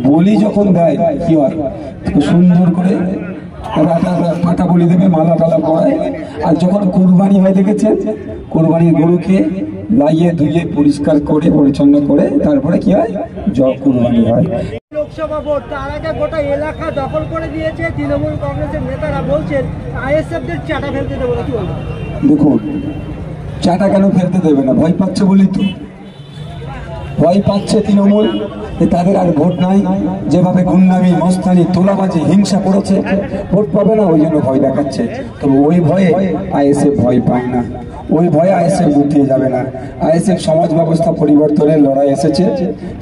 বলি যখন দেয় কি হয়, সুন্দর করে পাটা বলি দেবে, মালা টালা পরায়। আর যখন কুরবানি হয় দেখেছেন, কুরবানির গরুকে লাইয়ে ধুয়ে পরিষ্কার করে পরিচ্ছন্ন করে তারপরে কি হয়, কুরবানি হয়। লোকসভা ভোট তার আগে গোটা এলাকা দখল করে দিয়েছে তৃণমূল কংগ্রেসের নেতারা, বলছেন আইএসএফদের চাটা ফেলতে দেবো না, কি বলবো? দেখুন, চাটা কেন ফেলতে দেবে না? ভয় পাচ্ছে বলি তো। ভয় পাচ্ছে তৃণমূল, তাদের আর ভোট নাই। যেভাবে গুন্ডামি, মস্তানি, তোলাবাজি, হিংসা করেছে, ভোট পাবে না, ওই জন্য ভয় দেখাচ্ছে। তবে ওই ভয়ে আইএসএফ ভয় পায় না, ওই ভয়ে আইএসএফ গুটিয়ে যাবে না। আইএসএফ সমাজ ব্যবস্থা পরিবর্তনের লড়াই এসেছে,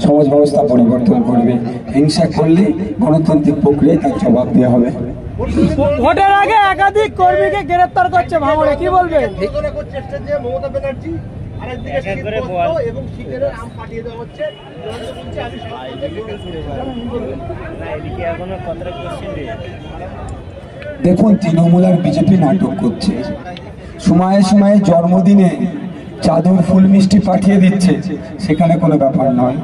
সমাজ ব্যবস্থা পরিবর্তন করবে। হিংসা করলে গণতান্ত্রিক প্রক্রিয়ায় তার জবাব দেওয়া হবে। ভোটের আগে একাধিক কর্মীকে গ্রেফতার করছে ভাঙড়ে, কি বলবেন? মমতা ব্যানার্জি দেখুন, তৃণমূল আর বিজেপি নাটক করছে। সময়ে সময়ে জন্মদিনে চাদর, ফুল, মিষ্টি পাঠিয়ে দিচ্ছে, সেখানে কোনো ব্যাপার নয়।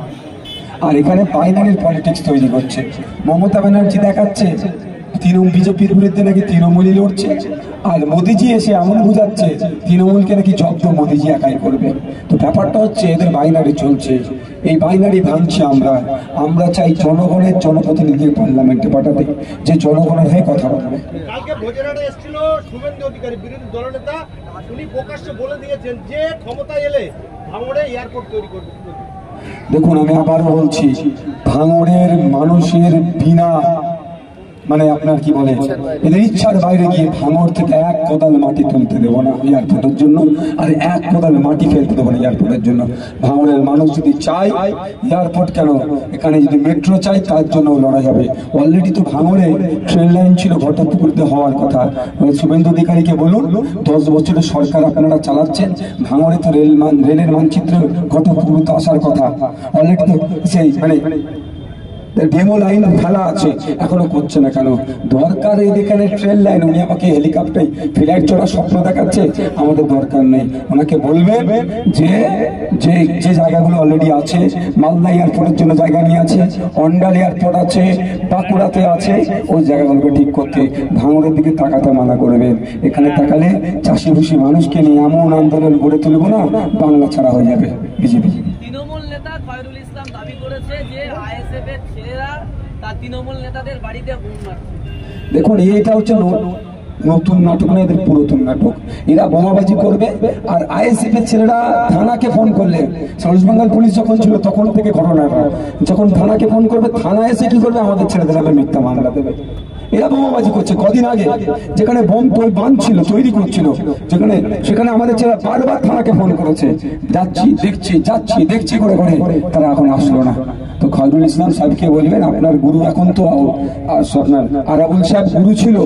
আর এখানে বাইনারির পলিটিক্স তৈরি করছে। মমতা ব্যানার্জি দেখাচ্ছে বিজেপির বিরুদ্ধে নাকি তৃণমূলই লড়ছে, আর মোদিজি এসে এমন বোঝাচ্ছে তৃণমূলকে নাকি জব্দ মোদিজি একাই করবে। তো ব্যাপারটা হচ্ছে এদের বাইনারি চলছে, এই বাইনারি ভাঙছে আমরা। আমরা চাই জনগণের জনপ্রতিনিধি পার্লামেন্টে পাঠাতে, যে জনগণের হয়ে কথা বলবে। কালকে ভোজরাটে এসেছিল শুভেন্দু অধিকারী, বিরোধী দলনেতা, উনি প্রকাশ্যে বলে দিয়েছেন যে ক্ষমতা এলে ভাঙড়ে এয়ারপোর্ট তৈরি করবে। দেখুন, আমি আবারও বলছি, ভাঙড়ের মানুষের বিনা মানে আপনার কি বলে, এদের ইচ্ছার বাইরে গিয়ে ভাঙড় থেকে এক কোদাল মাটি তুলতে দেবো না এয়ারপোর্টের জন্য, আর এক কোদাল মাটি ফেলতে দেবো না এয়ারপোর্টের জন্য। ভাঙড়ের মানুষ যদি চায় এয়ারপোর্ট, কেন এখানে যদি মেট্রো চাই, তার জন্য লড়াই হবে। অলরেডি তো ভাঙড়ে ট্রেন লাইন ছিল ঘটকপুকুরতে হওয়ার কথা। শুভেন্দু অধিকারীকে বলুন, 10 বছরের সরকার আপনারা চালাচ্ছেন, ভাঙড়ে তো রেলের মানচিত্র ঘটকপুকুরতে আসার কথা। অলরেডি তো সেই মানে ডেমো লাইন ফেলা আছে, এখনো করছে না কেন? দরকার এখানে ট্রেন লাইন। উনি আমাকে হেলিকপ্টারে ফ্লাইট চড়ার স্বপ্ন দেখাচ্ছে, আমাদের দরকার নেই। ওনাকে বলবে যে যে যে জায়গাগুলো অলরেডি আছে, মালদা এয়ারপোর্টের জন্য জায়গা নিয়ে আছে, অন্ডাল এয়ারপোর্ট আছে, বাঁকুড়াতে আছে, ওই জায়গাগুলোকে ঠিক করতে। ভাঙড়ের দিকে তাকাতে মানা করবেন। এখানে তাকালে চাষি ভুষি মানুষকে নিয়ে এমন আন্দোলন গড়ে তুলব না, বাংলা ছাড়া হয়ে যাবে বিজেপি। তৃণমূল নেতা খয়রুল ইসলাম দাবি করেছে যে আইএসএফ এর ছেলেরা তার তৃণমূল নেতাদের বাড়িতে বোম মারছে। দেখুন, এটা হচ্ছে নতুন নাটক না, এদের পুরাতন নাটক। এরা বোমাবাজি করবে, আর আইএসএফ এর ছেলেরা থানাকে ফোন করলে, ওয়েস্ট বেঙ্গল পুলিশ যখন ছিল তখন থেকে ঘটনাটা, যখন থানাকে ফোন করবে, থানা এসে কি করবে, আমাদের ছেলেদের নামে মিথ্যা মামলা দেবে। এরা বোমাবাজি করছে। কদিন আগে যেখানে বোম বাঁধছিল, তৈরি করছিল, সেখানে আমাদের ছেলেরা বারবার থানাকে ফোন করেছে, যাচ্ছি দেখছি করে তারা এখন আসলো না। তো খয়রুল ইসলাম সাহেবকে বলবেন, আপনার গুরু এখন তো আপনার আরাবুল সাহেব গুরু ছিল,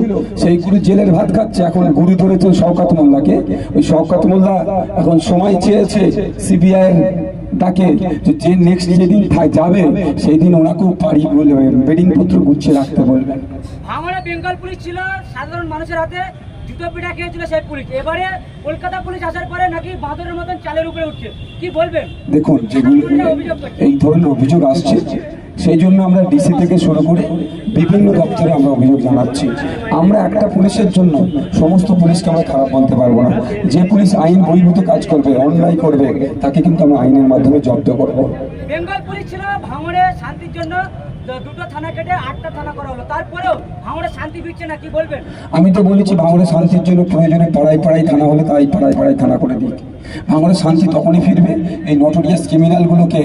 সেই গুরু জেলের ভাত খাচ্ছে, এখন গুরু ধরেছে শওকত মোল্লাকে। ওই শওকত মোল্লা এখন সময় চেয়েছে সিবিআই ডাকে, যে নেক্সট যেদিন যাবে সেই দিন ওনাকেও পাড়ি বলবেন, বেডিং পত্র গুছিয়ে রাখতে বলবেন। ভাঙড়ে বেঙ্গল পুলিশ ছিল, সাধারণ মানুষের হাতে জুতো পিটা খেয়েছিল সেই পুলিশ। এবারে কলকাতা পুলিশ আসার পরে নাকি বাঁদরের মতন চালের উপরে উঠছে, কি বলবেন? দেখুন, যেগুলো এই ধরনের অভিযোগ আসছে, সেই জন্য আমরা ডিসি থেকে শুরু করে বিভিন্ন দপ্তরে আমরা অভিযোগ জানাচ্ছি। আমরা একটা পুলিশের জন্য সমস্ত পুলিশকে আমরা খারাপ বলতে পারবো না। যে পুলিশ আইন বহির্ভূত কাজ করবে, অন্যায় করবে, তাকে কিন্তু আমরা আইনের মাধ্যমে জব্দ করবো। বেঙ্গল পুলিশ ছিল, ভাঙড়ে শান্তির জন্য 2টো থানা কেটে 8টা থানা করা হলো, তারপরেও ভাঙড়ে শান্তি ফিরছে না, কি বলবেন? আমি তো বলেছি, ভাঙড়ে শান্তির জন্য প্রয়োজনে পাড়ায় থানা হলে তাই পাড়ায় থানা করে দিই। ভাঙড়ে শান্তি তখনই ফিরবে এই নটোরিয়াস ক্রিমিনালগুলোকে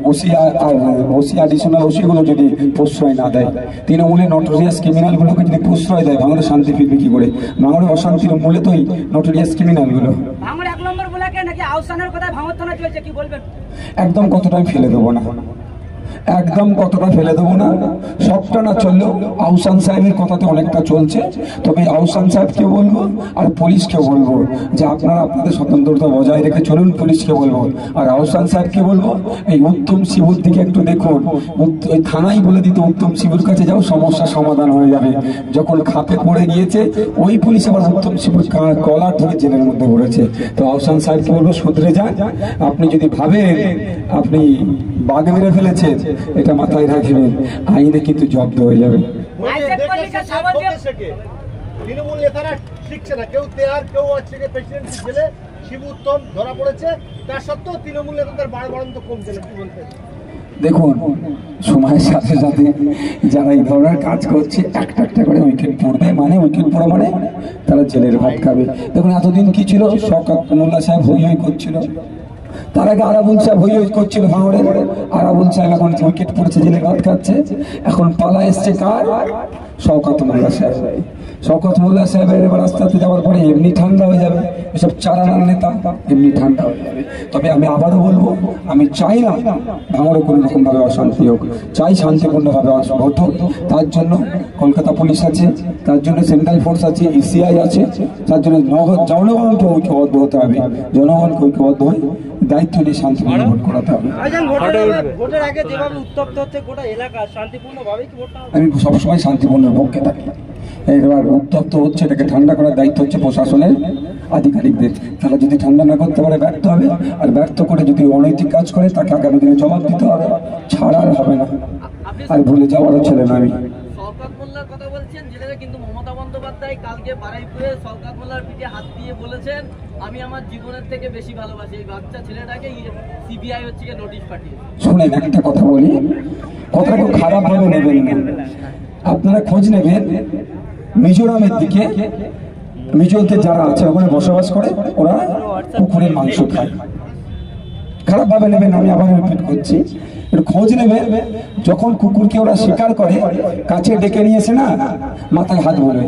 ওসি অ্যাডিশনাল ওসিগুলো যদি প্রশ্রয় না দেয়, তৃণমূলের নটোরিয়াস ক্রিমিনালগুলোকে যদি প্রশ্রয় দেয়, ভাঙড়ে শান্তি ফিরবে কি করে? ভাঙড়ে অশান্তির মূলে তো এই নটোরিয়াস ক্রিমিনালগুলো। ভাঙড়ে 1 নম্বর ব্লকে নাকি আউসানের কথা ভাঙড় থানা চলছে, কি বলবেন? একদম কতটাই ফেলে দেবো না, একদম কতটা ফেলে দেবো না। সবটা না চললেও আহসান সাহেবের কথাতে অনেকটা চলছে। তবে আহসান সাহেবকে বলবো আর পুলিশকে বলবো যে আপনারা আপনাদের স্বতন্ত্রতা বজায় রেখে চলুন। পুলিশকে বলবো আর আহসান সাহেবকে বলবো, এই উত্তম শিবুর দিকে একটু দেখুন। ওই থানায় বলে দিতে উত্তম শিবুর কাছে যাও, সমস্যার সমাধান হয়ে যাবে। যখন খাপে পড়ে গিয়েছে ওই পুলিশ আবার উত্তম শিবুর কলার ধরে জেলের মধ্যে পড়েছে। তো আহসান সাহেবকে বলবো, শুধরে যান। আপনি যদি ভাবেন আপনি বাঘ মেরে ফেলেছেন, এটা মাথায় রাখবেন, আইনে কিন্তু জব্দ হয়ে যাবে। তৃণমূল নেতারা শিখছে না, কেউ তেয়ার, কেউ হচ্ছে প্রেসিডেন্ট জেলে, শিবু উত্তম ধরা পড়েছে, তার সত্ত্বেও তৃণমূল নেতাদের বাড়ন্ত কমছে না, কি বলতে? দেখুন, সময়ের সাথে সাথে যারা এই ধরনের কাজ করছে একটা একটা করে উইকেট পড়বে, মানে উইকেট পড়া মানে তারা জেলের ভাত খাবে। দেখুন, এতদিন কি ছিল, শওকত মোল্লা সাহেব হই হই করছিল, তার আগে আরাবুল সাহেব হই হই করছিল ভাঙড়ে, আরাবুল সাহেব এখন উইকেট পড়েছে, জেলে ভাত খাচ্ছে। এখন পালা এসছে কার? শওকত মোল্লা সাহেব। শওকত মোল্লা সাহেবের এবার আস্তে আস্তে যাওয়ার পরে এমনি ঠান্ডা হয়ে যাবে, এসব চারানার নেতা এমনি ঠান্ডা হয়ে যাবে। তবে আমি আবারও বলবো, আমি চাই না ভাঙড়ে কোনো রকম ভাবে অশান্তি হোক, চাই শান্তিপূর্ণভাবে ভোট হোক। তার জন্য কলকাতা পুলিশ আছে, তার জন্য সেন্ট্রাল ফোর্স আছে, ইসিআই আছে, তার জন্য জনগণকে ঐক্যবদ্ধ হতে হবে, জনগণকে ঐক্যবদ্ধ হয়ে দায়িত্ব নিয়ে শান্তিপূর্ণ ভোট করাতে হবে। ভোটের আগে যেভাবে উত্তপ্ত হচ্ছে গোটা এলাকা, শান্তিপূর্ণভাবে কি ভোটটা হবে? আমি সবসময় শান্তিপূর্ণের পক্ষে থাকি। এবার উত্তপ্ত হচ্ছে, এটাকে ঠান্ডা করার দায়িত্ব হচ্ছে প্রশাসনের আধিকারিকদের। তারা যদি ঠান্ডা না করতে পারে ব্যর্থ হবে, আর ব্যর্থ করে যদি অনৈতিক কাজ করে তাকে আগামী দিনে জবাব দিতে হবে, ছাড়া আর হবে না। আর ভুলে যাওয়ারও ছেলে না আমি। শওকত মোল্লার কথা বলছেন জেলে, কিন্তু মমতা বন্দ্যোপাধ্যায় কালকে বারুইপুরে শওকত মোল্লার পিঠে হাত দিয়ে বলেছেন, আমি আমার জীবনের থেকে বেশি ভালোবাসি এই বাচ্চা ছেলেটাকে, সিবিআই হচ্ছে নোটিশ পাঠিয়ে। শুনেন, একটা কথা বলি, কথাটা খুব খারাপ ভাবে নেবেন না। আপনারা খোঁজ নেবেন, মিজোরামের দিকে মিজোতে যারা আছে ওখানে বসবাস করে, ওরা কুকুরের মাংস খায়। খারাপ ভাবে নেবেন, আমি আবার রিপিট করছি, একটু খোঁজ নেবে। যখন কুকুরকে ওরা শিকার করে, কাছে ডেকে নিয়েছে না, মাথায় হাত ভরে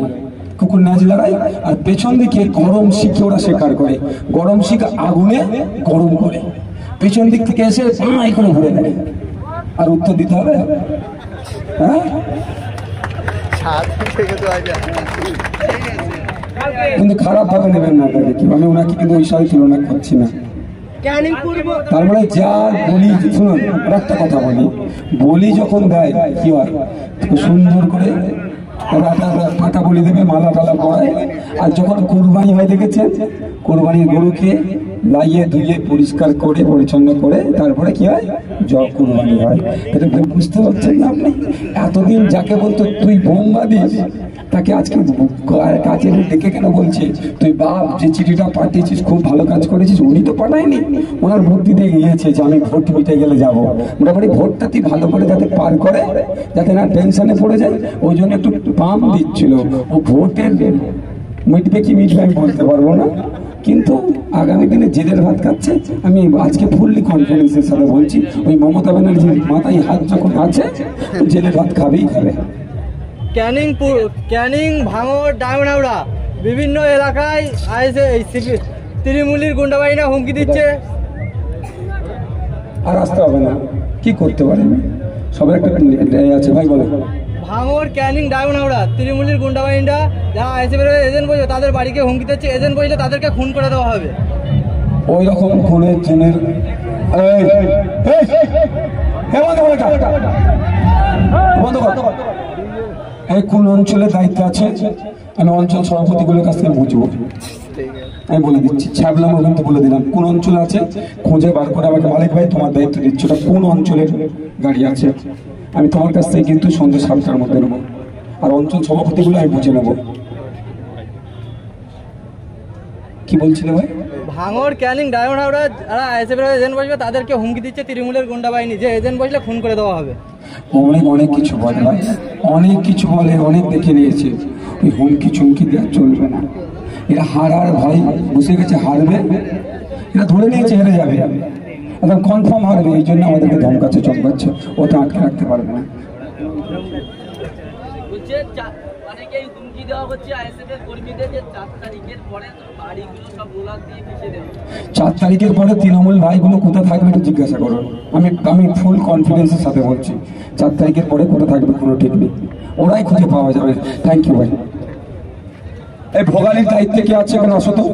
কুকুর নাচ লড়াই, আর পেছন দিকে গরম শিখে ওরা শিকার করে, গরম শিখ আগুনে গরম করে পেছন দিক থেকে এসে এখানে ঘুরে দেয়। আর উত্তর দিতে হবে, হ্যাঁ? কিন্তু খারাপ ভাবে নেবেন না, আমি ওনাকে কিন্তু ওই সাথে তুলনা করছি না। তার মানে যা বলি, শুনুন একটা কথা বলি যখন দেয় কি হয়, সুন্দর করে ফাটা বলি দেবে, মালা টালা পড়ায়। আর যখন কুরবানি হয় দেখেছেন, কুরবানির গরুকে লাইয়ে ধুয়ে পরিষ্কার করে পরিচ্ছন্ন করে তারপরে কি হয়, কুরবানি হয়। এটা বুঝতে পারছেন না আপনি? এতদিন যাকে বলতো তুই বোম্বা দিস, তাকে আজকে কাজে ডেকে কেন বলছে তুই বাপ, যে চিঠিটা পাঠিয়েছিস খুব ভালো কাজ করেছিস। উনি তো পাঠায়নি, ওনার ভোট দিতে গিয়েছে যে আমি ভোট মিটে গেলে যাবো। মোটামুটি ভোটটা তুই ভালো করে যাতে পার করে, যাতে না টেনশনে পড়ে যায়, ওই জন্য একটু পাম্প দিচ্ছিল। ও ভোটের মিটবে কি মিটবে আমি বলতে পারবো না, কিন্তু আগামী দিনে জেলের ভাত খাচ্ছে। আমি আজকে ফুললি কনফিডেন্সের সাথে বলছি, ওই মমতা ব্যানার্জির মাথায় হাত যখন আছে, জেলের ভাত খাবেই খাবে। ক্যানিং, ভাঙড়, ডায়মন্ডহাওড়া বিভিন্ন এলাকায় তৃণমূলের গুন্ডাবাহিনীরা হুমকি দিচ্ছে। আর আসতে হবে না, কি করতে পারে সবার একটা আছে ভাই, বলে ভাঙড়, ক্যানিং, ডায়মন্ডহাওড়া তৃণমূলের গুন্ডাবাহিনীরা যারা আইএসএফের এজেন্ট বসে তাদের বাড়িকে হুমকি দিচ্ছে, এজেন্ট বসলে তাদেরকে খুন করে দেওয়া হবে। ওই রকম খুনের জেনের এই কোন অঞ্চলের দায়িত্ব আছে আমি অঞ্চল সভাপতিগুলোর কাছ থেকে বুঝবো। আমি বলে দিচ্ছি, ছ্যাবলামও কিন্তু বলে দিলাম, কোন অঞ্চল আছে খুঁজে বার করে আমাকে মালিক ভাই তোমার দায়িত্ব দিচ্ছ, ওটা কোন অঞ্চলের গাড়ি আছে আমি তোমার কাছ থেকে কিন্তু সন্ধ্যে 7টার মধ্যে নেবো, আর অঞ্চল সভাপতিগুলো আমি বুঝে নেবো। কি বলছিলে ভাই? ভাঙড়, ক্যানিং, ডায়মন্ডহাওড়া যারা আইএসএফের এজেন্ট বসবে তাদেরকে হুমকি দিচ্ছে তৃণমূলের গুন্ডাবাহিনী, যে এজেন্ট বসলে খুন করে দেওয়া হবে। অনেক কিছু বলে ভাই, অনেক কিছু বলে, অনেক দেখে নিয়েছে। ওই হুমকি চুমকি দেওয়া চলবে না। এরা হারার ভাই বসে গেছে, হারবে, এরা ধরে নিয়েছে হেরে যাবে, একদম কনফার্ম হারবে। এই জন্য আমাদেরকে ধমকাচ্ছে চমকাচ্ছে, ওটা আটকে রাখতে পারবে না। অনেকেই হুমকি দেওয়া হচ্ছে আইএসএফের কর্মীদের যে 4 তারিখের পরে বাড়িগুলো সব রোলার দিয়ে পিষে দেবে। 4 তারিখের পরে তৃণমূল ভাইগুলো কোথায় থাকবে একটু জিজ্ঞাসা করুন। আমি ফুল কনফিডেন্সের সাথে বলছি, 4 তারিখের পরে কোথায় থাকবে কোনো ঠিক নেই, ওরাই খুঁজে পাওয়া যাবে। থ্যাংক ইউ ভাই। এই ভোগালির দায়িত্বে কে আছে এখানে আসো তো।